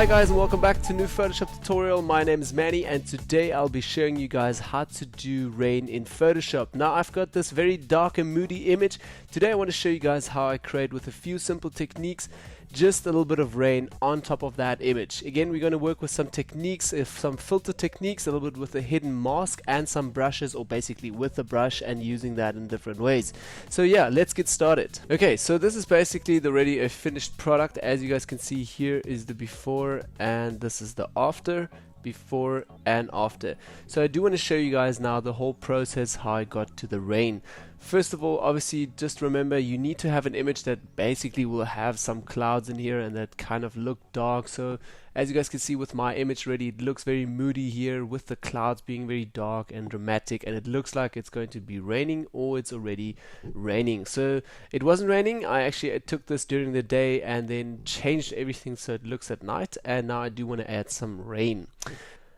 Hi guys, and welcome back to a new Photoshop tutorial. My name is Manny and today I'll be showing you guys how to do rain in Photoshop. Now I've got this very dark and moody image. Today I want to show you guys how I create with a few simple techniques just a little bit of rain on top of that image. Again, we're going to work with some techniques, some filter techniques, a little bit with a hidden mask and some brushes, or basically with the brush and using that in different ways. So yeah, let's get started. Okay, so this is basically already a finished product. As you guys can see, here is the before and this is the after. Before and after. So I do want to show you guys now the whole process, how I got to the rain. First of all, obviously, just remember you need to have an image that basically will have some clouds in here and that kind of look dark. So as you guys can see with my image already, it looks very moody here with the clouds being very dark and dramatic, and it looks like it's going to be raining or it's already raining. So it wasn't raining. I took this during the day and then changed everything so it looks at night, and now I do want to add some rain.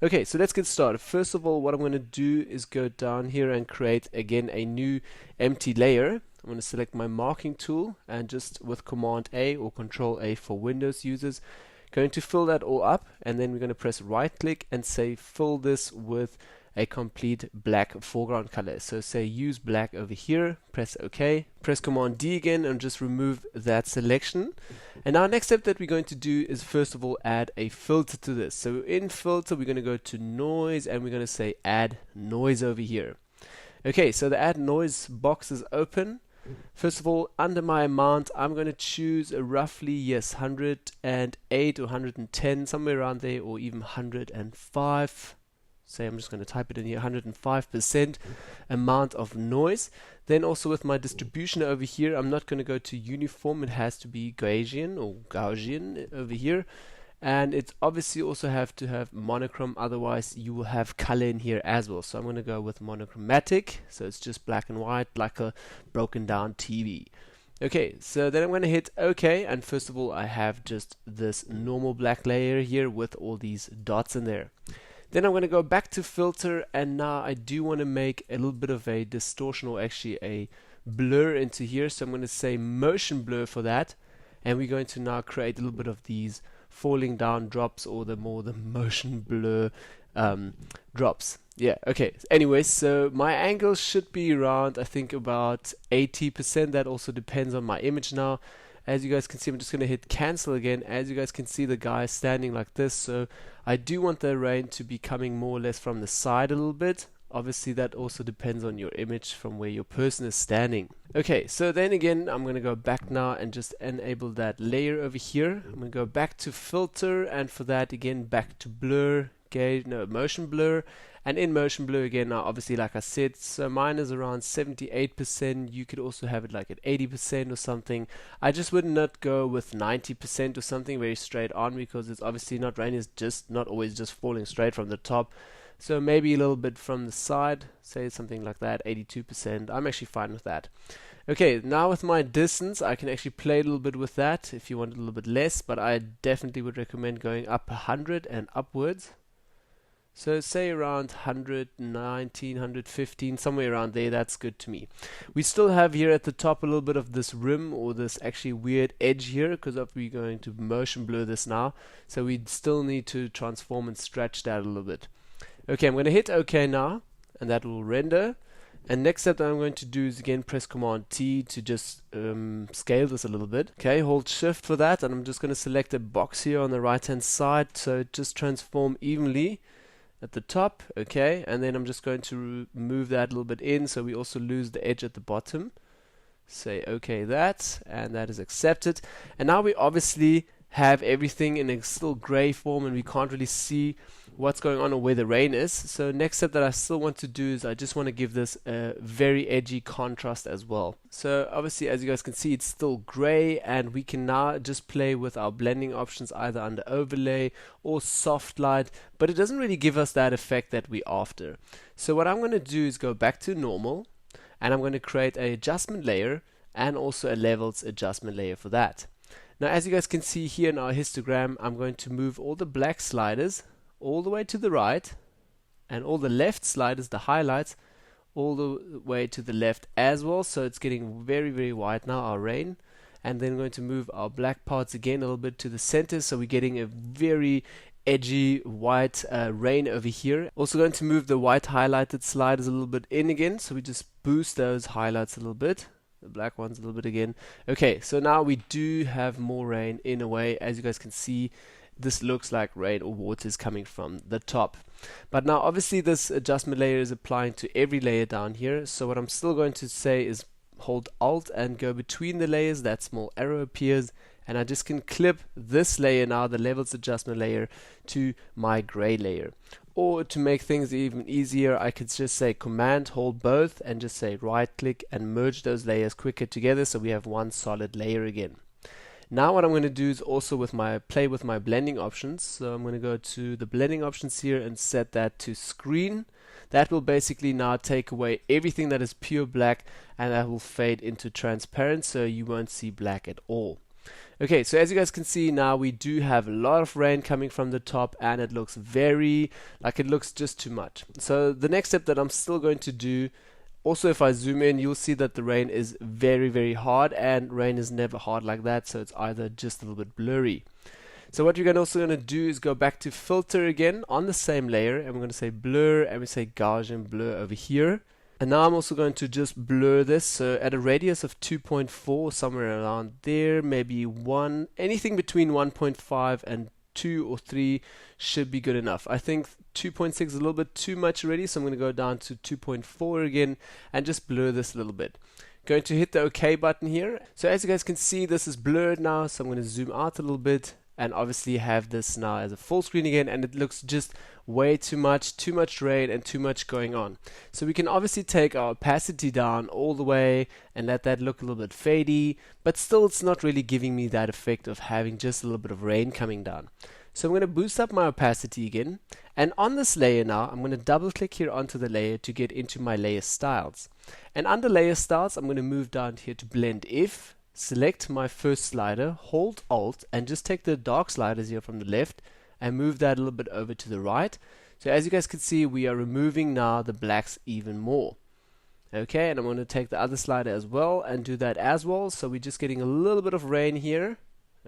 Okay, so let's get started. First of all, what I'm going to do is go down here and create again a new empty layer. I'm going to select my marking tool and just with Command A or Control A for Windows users, going to fill that all up, and then we're going to press right click and say fill this with a complete black foreground color. So say use black over here, press OK, press Command D again and just remove that selection. And now next step that we're going to do is first of all add a filter to this. So in filter we're going to go to noise and we're going to say add noise over here. Okay, so the add noise box is open. First of all, under my amount I'm going to choose a roughly 108 or 110, somewhere around there, or even 105. Say I'm just going to type it in here, 105% amount of noise. Then also with my distribution over here, I'm not going to go to uniform, it has to be Gaussian or Gaussian over here. And it obviously also have to have monochrome, otherwise you will have color in here as well. So I'm going to go with monochromatic, so it's just black and white like a broken down TV. Okay, so then I'm going to hit OK, and first of all I have just this normal black layer here with all these dots in there. Then I'm going to go back to filter, and now I do want to make a little bit of a distortion, or actually a blur into here. So I'm going to say motion blur for that, and we're going to now create a little bit of these falling down drops, or the motion blur drops. Yeah, okay. Anyway, so my angle should be around, I think, about 80%. That also depends on my image now. As you guys can see, I'm just going to hit cancel again. As you guys can see, the guy is standing like this, so I do want the rain to be coming more or less from the side a little bit. Obviously that also depends on your image from where your person is standing. Okay, so then again I'm going to go back now and just enable that layer over here. I'm going to go back to filter, and for that again back to blur, motion blur, and in motion blur again, now obviously like I said, so mine is around 78%. You could also have it like at 80% or something. I just would not go with 90% or something very straight on, because it's obviously not, rain is just not always just falling straight from the top. So maybe a little bit from the side, say something like that, 82%. I'm actually fine with that. Okay, now with my distance, I can actually play a little bit with that if you want a little bit less, but I definitely would recommend going up 100 and upwards. So say around 119, 115, somewhere around there, that's good to me. We still have here at the top a little bit of this rim, or this actually weird edge here, because we're going to motion blur this now. So we still need to transform and stretch that a little bit. Okay, I'm going to hit OK now, and that will render. And next step that I'm going to do is again press Command T to just scale this a little bit. Okay, hold Shift for that, and I'm just going to select a box here on the right hand side, so just transform evenly at the top. Okay, and then I'm just going to move that a little bit in, so we also lose the edge at the bottom. Say OK that, and that is accepted. And now we obviously have everything in a still gray form, and we can't really see what's going on or where the rain is. So next step that I still want to do is I just want to give this a very edgy contrast as well. So obviously, as you guys can see, it's still gray, and we can now just play with our blending options either under overlay or soft light, but it doesn't really give us that effect that we're after. So what I'm going to do is go back to normal, and I'm going to create an adjustment layer and also a levels adjustment layer for that. Now as you guys can see here in our histogram, I'm going to move all the black sliders all the way to the right, and all the left sliders, the highlights, all the way to the left as well. So it's getting very, very white now, our rain. and then going to move our black parts again a little bit to the center, so we're getting a very edgy white rain over here. Also going to move the white highlighted sliders a little bit in again, so we just boost those highlights a little bit, the black ones a little bit again. Okay, so now we do have more rain in a way. As you guys can see, this looks like rain or water is coming from the top. But now obviously this adjustment layer is applying to every layer down here, so what I'm still going to say is hold Alt and go between the layers. That small arrow appears, and I just can clip this layer now, the levels adjustment layer, to my gray layer. Or to make things even easier, I could just say Command, hold both, and just say right click and merge those layers quicker together, so we have one solid layer again. Now what I'm going to do is also play with my blending options. So I'm going to go to the blending options here and set that to screen. That will basically now take away everything that is pure black, and that will fade into transparent, so you won't see black at all. Okay, so as you guys can see now, we do have a lot of rain coming from the top, and it looks it looks just too much. So the next step that I'm still going to do, also if I zoom in, you'll see that the rain is very hard, and rain is never hard like that, so it's either just a little bit blurry. So what you're also going to do is go back to filter again on the same layer, and we're going to say blur, and we say Gaussian blur over here. And now I'm also going to just blur this, so at a radius of 2.4, somewhere around there, maybe anything between 1.5 and 2 or 3 should be good enough. I think 2.6 is a little bit too much already, so I'm going to go down to 2.4 again and just blur this a little bit. Going to hit the OK button here. So as you guys can see, this is blurred now, so I'm going to zoom out a little bit and obviously have this now as a full screen again, and it looks just way too much rain and too much going on. So we can obviously take our opacity down all the way and let that look a little bit fadey, but still it's not really giving me that effect of having just a little bit of rain coming down. So I'm going to boost up my opacity again, and on this layer now I'm going to double click here onto the layer to get into my layer styles. And under layer styles I'm going to move down here to blend if, select my first slider, hold Alt, and just take the dark sliders here from the left and move that a little bit over to the right. So as you guys can see, we are removing now the blacks even more. Okay, and I'm going to take the other slider as well and do that as well. So we're just getting a little bit of rain here.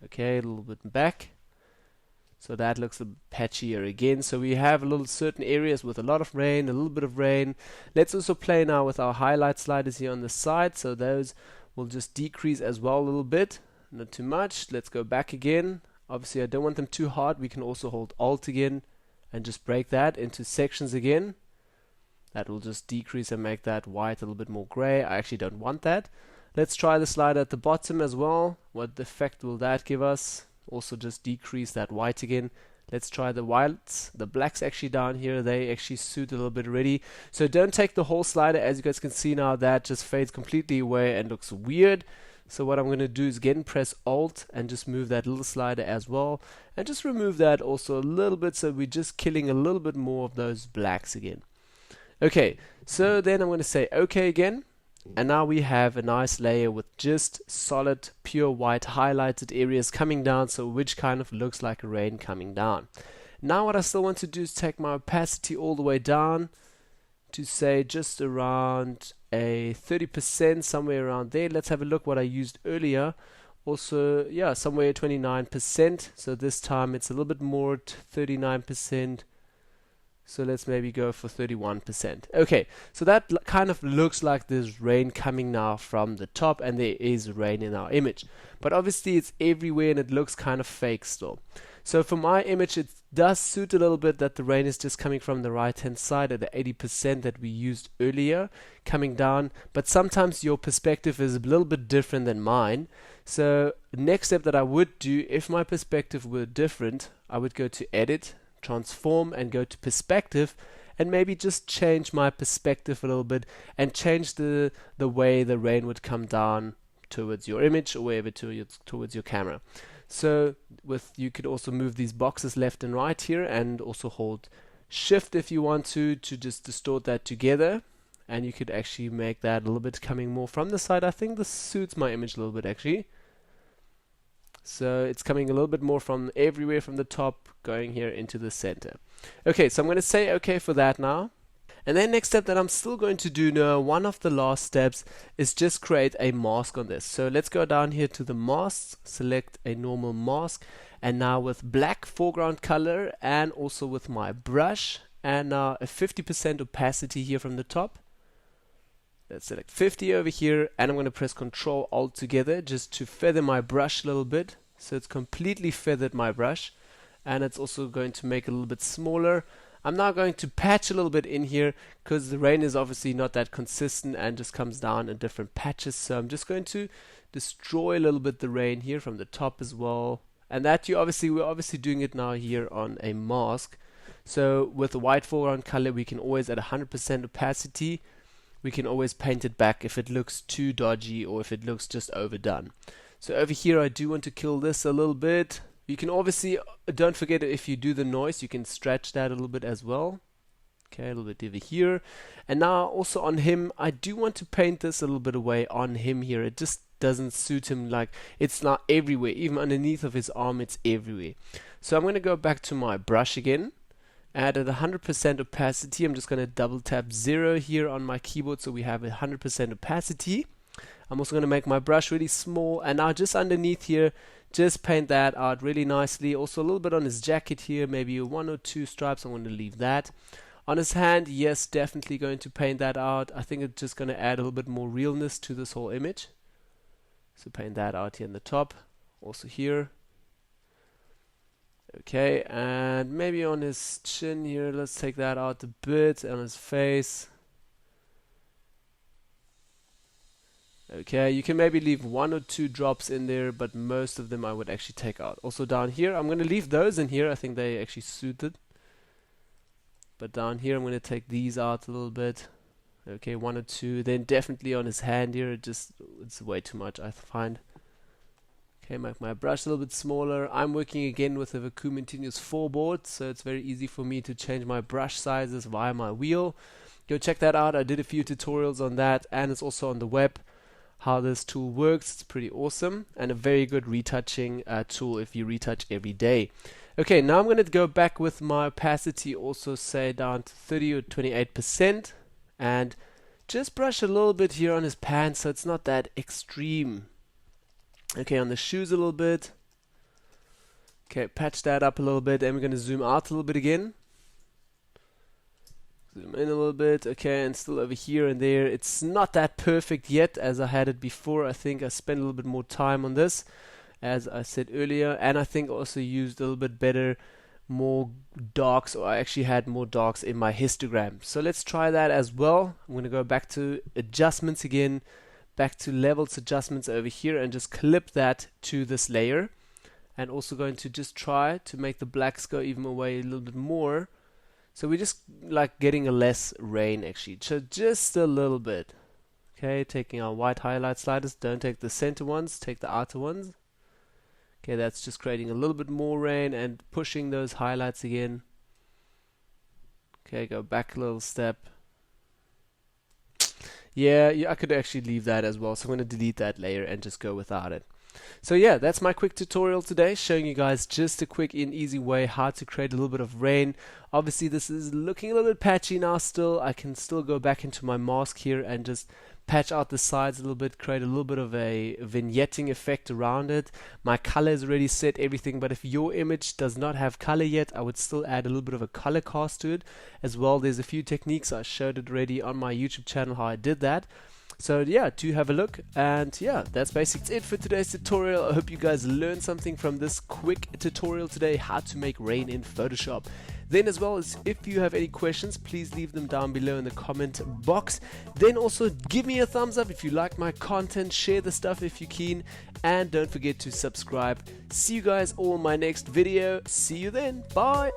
Okay, a little bit back. So that looks a bit patchier again. So we have a little certain areas with a lot of rain, a little bit of rain. Let's also play now with our highlight sliders here on the side. So those will just decrease as well a little bit, not too much. Let's go back again. Obviously I don't want them too hard. We can also hold Alt again and just break that into sections again. That will just decrease and make that white a little bit more gray. I actually don't want that. Let's try the slider at the bottom as well. What effect will that give us? Also just decrease that white again. Let's try the whites. The blacks actually down here, they actually suit a little bit already. So don't take the whole slider. As you guys can see now, that just fades completely away and looks weird. So what I'm going to do is again press Alt and just move that little slider as well, and just remove that also a little bit, so we're just killing a little bit more of those blacks again. Okay, so then I'm going to say OK again, and now we have a nice layer with just solid pure white highlighted areas coming down, so which kind of looks like a rain coming down. Now what I still want to do is take my opacity all the way down to say just around a 30%, somewhere around there. Let's have a look what I used earlier. Also, yeah, somewhere 29%. So this time it's a little bit more, 39%. So let's maybe go for 31%. Okay, so that kind of looks like there's rain coming now from the top, and there is rain in our image. But obviously it's everywhere and it looks kind of fake still. So for my image, it does suit a little bit that the rain is just coming from the right hand side at the 80% that we used earlier coming down, but sometimes your perspective is a little bit different than mine. So next step that I would do, if my perspective were different, I would go to Edit, Transform, and go to Perspective, and maybe just change my perspective a little bit and change the way the rain would come down towards your image or wherever towards your camera. So you could also move these boxes left and right here, and also hold Shift if you want to just distort that together, and you could actually make that a little bit coming more from the side. I think this suits my image a little bit actually. So it's coming a little bit more from everywhere from the top, going here into the center. Okay, so I'm going to say OK for that now. And then next step that I'm still going to do now, one of the last steps, is just create a mask on this. So let's go down here to the masks, select a normal mask, and now with black foreground color and also with my brush and now a 50% opacity here from the top. Let's select 50 over here, and I'm going to press Ctrl Alt together just to feather my brush a little bit. So it's completely feathered my brush, and it's also going to make it a little bit smaller. I'm now going to patch a little bit in here because the rain is obviously not that consistent and just comes down in different patches. So I'm just going to destroy a little bit the rain here from the top as well. And that we're obviously doing it now here on a mask. So with the white foreground color, we can always at 100% opacity, we can always paint it back if it looks too dodgy or if it looks just overdone. So over here, I do want to kill this a little bit. You can obviously, don't forget, if you do the noise, you can stretch that a little bit as well. Okay, a little bit over here. And now also on him, I do want to paint this a little bit away on him here. It just doesn't suit him, like it's not everywhere. Even underneath of his arm, it's everywhere. So I'm going to go back to my brush again. And at 100% opacity, I'm just going to double tap 0 here on my keyboard so we have 100% opacity. I'm also going to make my brush really small, and now just underneath here, just paint that out really nicely. Also a little bit on his jacket here, maybe 1 or 2 stripes. I'm going to leave that. On his hand, yes, definitely going to paint that out. I think it's just going to add a little bit more realness to this whole image. So paint that out here in the top, also here. Okay, and maybe on his chin here, let's take that out a bit, and on his face. Okay, you can maybe leave 1 or 2 drops in there, but most of them I would actually take out. Also down here, I'm going to leave those in here. I think they actually suited. But down here, I'm going to take these out a little bit. Okay, 1 or 2. Then definitely on his hand here, it's way too much, I find. Okay, make my brush a little bit smaller. I'm working again with a Vacuum Continuous 4 board, so it's very easy for me to change my brush sizes via my wheel. Go check that out. I did a few tutorials on that, and it's also on the web how this tool works. It's pretty awesome and a very good retouching tool if you retouch every day. Okay, now I'm going to go back with my opacity, also say down to 30 or 28%, and just brush a little bit here on his pants so it's not that extreme. Okay, on the shoes a little bit. Okay, patch that up a little bit, and we're going to zoom out a little bit again. Zoom in a little bit, okay, and still over here and there. It's not that perfect yet as I had it before. I think I spent a little bit more time on this, as I said earlier, and I think also used a little bit better, more darks, or I actually had more darks in my histogram. So let's try that as well. I'm going to go back to adjustments again, back to levels adjustments over here, and just clip that to this layer. And also going to just try to make the blacks go even away a little bit more. So we're just like getting a less rain actually, so just a little bit. Okay, taking our white highlight sliders, don't take the center ones, take the outer ones. Okay, that's just creating a little bit more rain and pushing those highlights again. Okay, go back a little step. Yeah, I could actually leave that as well, so I'm going to delete that layer and just go without it. So yeah, that's my quick tutorial today, showing you guys just a quick and easy way how to create a little bit of rain. Obviously this is looking a little bit patchy now still. I can still go back into my mask here and just patch out the sides a little bit, create a little bit of a vignetting effect around it. My color is already set, everything, but if your image does not have color yet, I would still add a little bit of a color cast to it as well. There's a few techniques, I showed it already on my YouTube channel how I did that. So yeah, do have a look, and yeah, that's basically it for today's tutorial. I hope you guys learned something from this quick tutorial today, how to make rain in Photoshop. Then as well as if you have any questions, please leave them down below in the comment box. Then also give me a thumbs up if you like my content, share the stuff if you're keen, and don't forget to subscribe. See you guys all in my next video. See you then, bye.